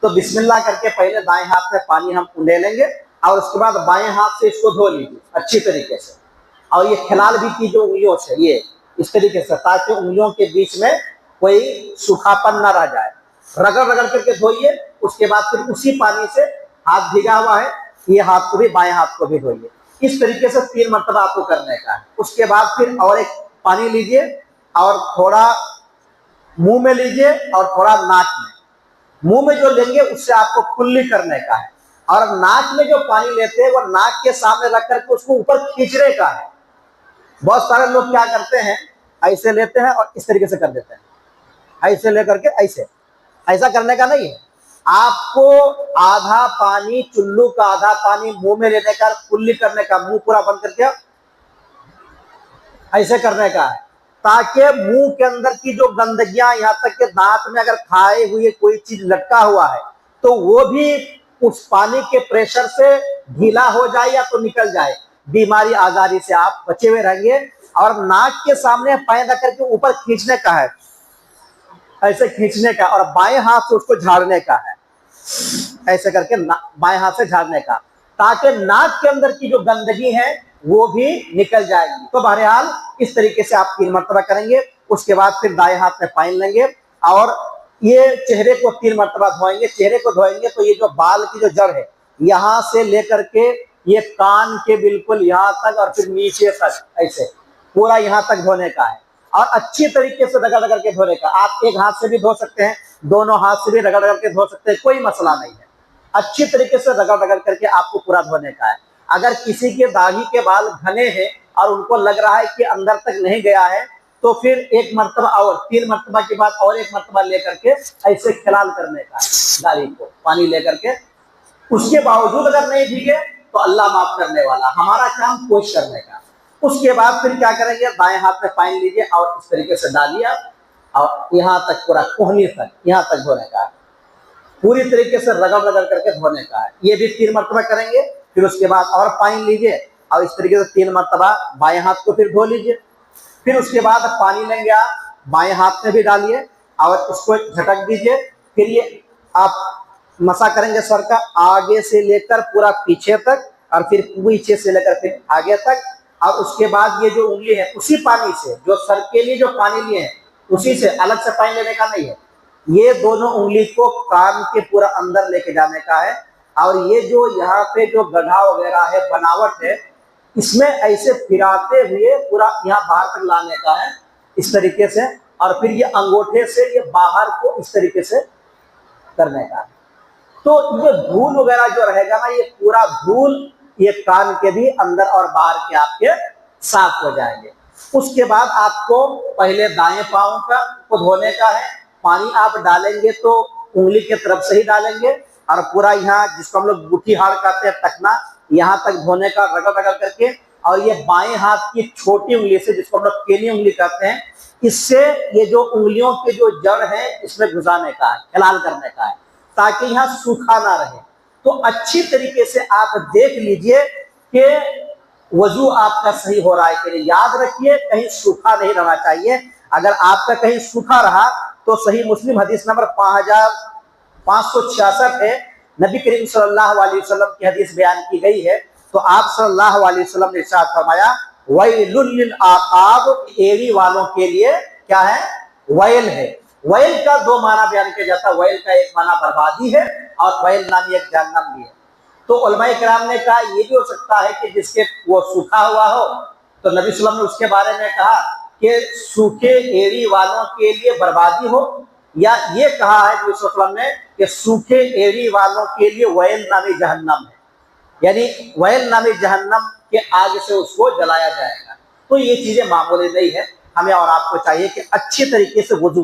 तो बिस्मिल्लाह करके पहले दाएं हाथ में पानी हम ले लेंगे और उसके बाद बाएं हाथ से इसको धो लीजिए अच्छी तरीके से। और ये खिलाल भी कीजिए उंगलियों से, ये इस तरीके से, ताकि उंगलियों के बीच में कोई सूखापन ना रह जाए। रगड़ रगड़ करके धोइए। उसके बाद फिर उसी पानी से, हाथ भीगा हुआ है, ये हाथ को भी, बाएं हाथ को भी धोइए। इस तरीके से 3 मरतबा आपको करने का है। उसके बाद फिर और एक पानी लीजिए और थोड़ा मुंह में लीजिए और थोड़ा नाक में। मुंह में जो लेंगे उससे आपको कुल्ली करने का है, और नाक में जो पानी लेते हैं वो नाक के सामने रख करके उसको ऊपर खींचने का है। बहुत सारे लोग क्या करते हैं, ऐसे लेते हैं और इस तरीके से कर देते हैं, ऐसे लेकर के ऐसे। ऐसा करने का नहीं है। आपको आधा पानी, चुल्लू का आधा पानी मुंह में लेने का, कुल्ली करने का, मुंह पूरा बंद करके ऐसे करने का है, ताकि मुंह के अंदर की जो गंदगियां, यहाँ तक के दांत में अगर खाए हुए कोई चीज लटका हुआ है तो वो भी उस पानी के प्रेशर से ढीला हो जाए या तो निकल जाए। बीमारी आजारी से आप बचे हुए रहेंगे। और नाक के सामने पैर रख करके ऊपर खींचने का है, ऐसे खींचने का, और बाएं हाथ से उसको झाड़ने का है, ऐसे करके बाएं हाथ से झाड़ने का, ताकि नाक के अंदर की जो गंदगी है वो भी निकल जाएगी। तो बहरहाल इस तरीके से आप 3 मरतबा करेंगे। उसके बाद फिर दाएं हाथ में पानी लेंगे और ये चेहरे को 3 मरतबा धोएंगे। चेहरे को धोएंगे तो ये जो बाल की जो जड़ है, यहां से लेकर के ये कान के बिल्कुल यहाँ तक और फिर नीचे तक, ऐसे पूरा यहाँ तक धोने का है। और अच्छी तरीके से रगड़ रगड़ के धोने का। आप एक हाथ से भी धो सकते हैं, दोनों हाथ से भी रगड़ रगड़ के धो सकते हैं, कोई मसला नहीं है। अच्छी तरीके से रगड़ रगड़ करके आपको पूरा धोने का है। अगर किसी के दाढ़ी के बाल घने हैं और उनको लग रहा है कि अंदर तक नहीं गया है, तो फिर 1 मरतबा और 3 मरतबा के बाद और 1 मरतबा लेकर के ऐसे खिलाल करने का है दाढ़ी को, पानी लेकर के। उसके बावजूद अगर नहीं भीगे तो अल्लाह माफ करने वाला, हमारा काम कोशिश करने का। उसके बाद फिर क्या करेंगे, बाएं हाथ में पानी लीजिए और इस तरीके से डालिए और यहाँ तक पूरा कोहनी तक, यहाँ तक धोने का है। पूरी तरीके से रगड़ रगड़ करके धोने का है। ये भी 3 मरतबा करेंगे। फिर उसके बाद और पानी लीजिए और इस तरीके से 3 मरतबा बाएं हाथ को फिर धो लीजिए। फिर उसके बाद पानी लेंगे आप, बाएं हाथ में भी डालिए और इसको झटक दीजिए। फिर ये आप मसा करेंगे सर का, आगे से लेकर पूरा पीछे तक, और फिर पीछे से लेकर फिर आगे तक। और उसके बाद ये जो उंगली है, उसी पानी से, जो सर के लिए जो पानी लिए हैं उसी से, अलग से पानी लेने का नहीं है। ये दोनों उंगली को कान के पूरा अंदर लेके जाने का है। और ये जो यहाँ पे जो गड्ढा वगैरह है, बनावट है, इसमें ऐसे फिराते हुए पूरा यहाँ बाहर तक लाने का है, इस तरीके से। और फिर ये अंगूठे से ये बाहर को इस तरीके से करने का है। तो ये धूल वगैरह जो रहेगा ना, ये पूरा धूल ये कान के भी अंदर और बाहर के आपके साफ हो जाएंगे। उसके बाद आपको पहले दाएं पांव को धोने का है। पानी आप डालेंगे तो उंगली के तरफ से ही डालेंगे और पूरा यहाँ, जिसको हम लोग गुठी हाड़ कहते हैं, टखना, यहाँ तक धोने का रगड़ रगड़ करके। और ये बाएं हाथ की छोटी उंगली से, जिसको हम लोग केनी उंगली कहते हैं, इससे ये जो उंगलियों के जो जड़ है इसमें घुसाने का है, खिलाल करने का है, ताकि यहाँ सूखा ना रहे। तो अच्छी तरीके से आप देख लीजिए कि वजू आपका सही हो रहा है कि नहीं। याद रखिए, कहीं सूखा नहीं रहना चाहिए। अगर आपका कहीं सूखा रहा तो सही मुस्लिम हदीस नंबर 5566 है, नबी करीम सल्लल्लाहु अलैहि वसल्लम की हदीस बयान की गई है। तो आप सल्लल्लाहु अलैहि वसल्लम ने इरशाद फरमाया, वैलुल लिल आकाब, एड़ी वालों के लिए क्या है, वैल है। वैल का 2 माना बयान किया जाता है। वैल का एक माना बर्बादी है और वैल नामी एक जहन्नम भी है। तो उलमाए किराम ने कहा ये भी हो सकता है कि जिसके वो सूखा हुआ हो, तो नबी सल्लल्लाहु अलैहि वसल्लम ने उसके बारे में कहा कि सूखे एड़ी वालों के लिए बर्बादी हो, या ये कहा है नबी सल्लल्लाहु अलैहि वसल्लम ने कि सूखे एड़ी वालों के लिए वैल नामी जहन्नम है, यानी वैल नामी जहन्नम के आग से उसको जलाया जाएगा। तो ये चीजें मामूली नहीं है। हमें और आपको चाहिए कि अच्छी तरीके से वुजू